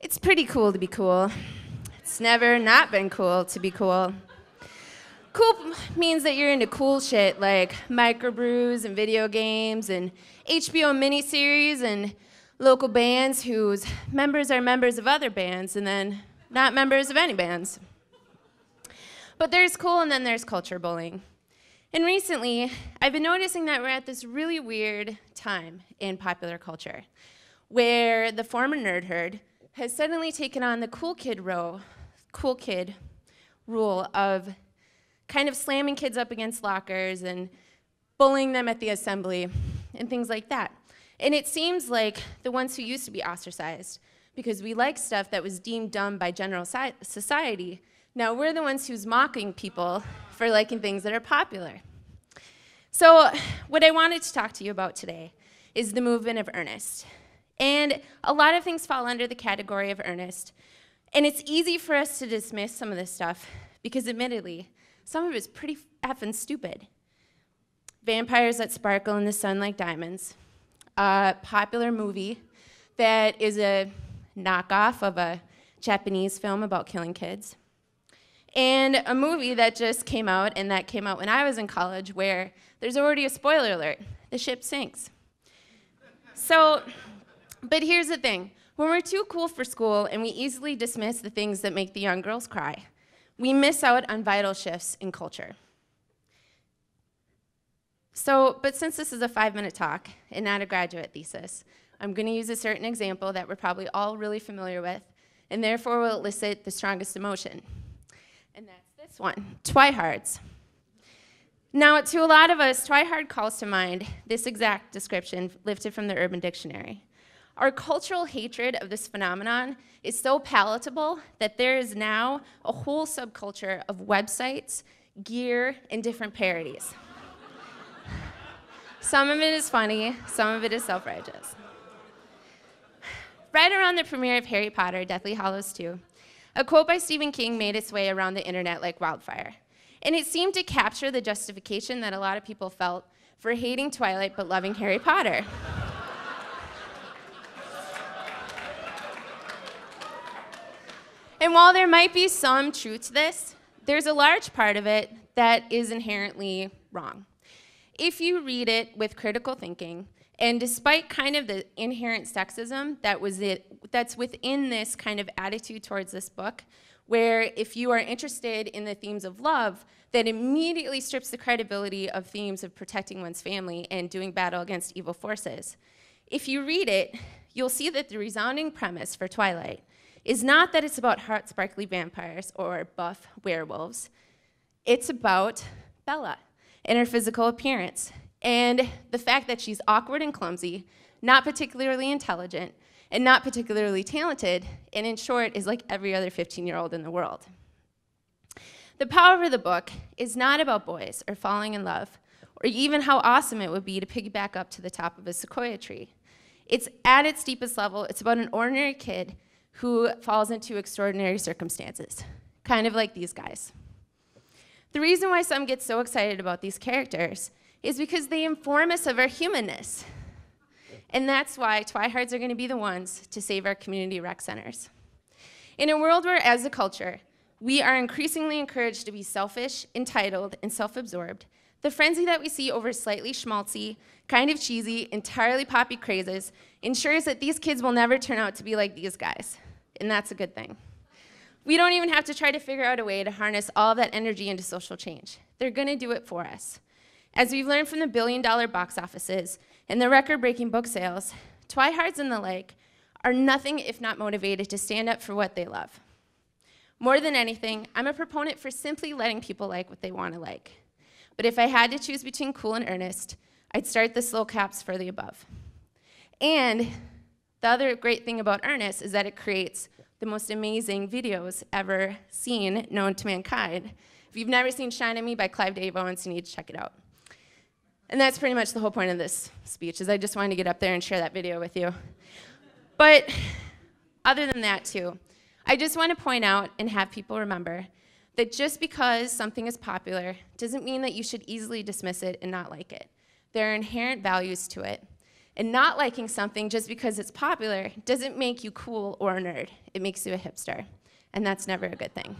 It's pretty cool to be cool. It's never not been cool to be cool. Cool means that you're into cool shit like microbrews and video games and HBO miniseries and local bands whose members are members of other bands and then not members of any bands. But there's cool and then there's culture bullying. And recently, I've been noticing that we're at this really weird time in popular culture where the former nerd herd has suddenly taken on the cool kid rule of kind of slamming kids up against lockers and bullying them at the assembly and things like that. And it seems like the ones who used to be ostracized because we like stuff that was deemed dumb by general society, now we're the ones who's mocking people for liking things that are popular. So what I wanted to talk to you about today is the movement of Earnest. And a lot of things fall under the category of Earnest. And it's easy for us to dismiss some of this stuff because admittedly, some of it's pretty effing stupid. Vampires that sparkle in the sun like diamonds. A popular movie that is a knockoff of a Japanese film about killing kids. And a movie that just came out, and that came out when I was in college, where there's already a spoiler alert. The ship sinks. So, but here's the thing. When we're too cool for school and we easily dismiss the things that make the young girls cry, we miss out on vital shifts in culture. So, but since this is a 5-minute talk and not a graduate thesis, I'm going to use a certain example that we're probably all really familiar with, and therefore will elicit the strongest emotion. And that's this one, Twihards. Now, to a lot of us, Twihard calls to mind this exact description lifted from the Urban Dictionary. Our cultural hatred of this phenomenon is so palatable that there is now a whole subculture of websites, gear, and different parodies. Some of it is funny, some of it is self-righteous. Right around the premiere of Harry Potter, Deathly Hallows 2, a quote by Stephen King made its way around the internet like wildfire. And it seemed to capture the justification that a lot of people felt for hating Twilight but loving Harry Potter. And while there might be some truth to this, there's a large part of it that is inherently wrong. If you read it with critical thinking, and despite kind of the inherent sexism that's within this kind of attitude towards this book, where if you are interested in the themes of love, that immediately strips the credibility of themes of protecting one's family and doing battle against evil forces. If you read it, you'll see that the resounding premise for Twilight is not that it's about hot, sparkly vampires or buff werewolves. It's about Bella and her physical appearance and the fact that she's awkward and clumsy, not particularly intelligent, and not particularly talented, and in short, is like every other 15-year-old in the world. The power of the book is not about boys or falling in love, or even how awesome it would be to piggyback up to the top of a sequoia tree. It's at its deepest level, it's about an ordinary kid who falls into extraordinary circumstances, kind of like these guys. The reason why some get so excited about these characters is because they inform us of our humanness. And that's why Twihards are going to be the ones to save our community rec centers. In a world where, as a culture, we are increasingly encouraged to be selfish, entitled, and self-absorbed, the frenzy that we see over slightly schmaltzy, kind of cheesy, entirely poppy crazes ensures that these kids will never turn out to be like these guys. And that's a good thing. We don't even have to try to figure out a way to harness all of that energy into social change. They're going to do it for us. As we've learned from the billion-dollar box offices and the record-breaking book sales, Twihards and the like are nothing if not motivated to stand up for what they love. More than anything, I'm a proponent for simply letting people like what they want to like. But if I had to choose between cool and Earnest, I'd start the slow caps for the above. And the other great thing about Earnest is that it creates the most amazing videos ever seen, known to mankind. If you've never seen Shine on Me by Clive Dave Owens, you need to check it out. And that's pretty much the whole point of this speech, is I just wanted to get up there and share that video with you. But other than that, too, I just want to point out and have people remember that just because something is popular doesn't mean that you should easily dismiss it and not like it. There are inherent values to it. And not liking something just because it's popular doesn't make you cool or a nerd. It makes you a hipster. And that's never a good thing.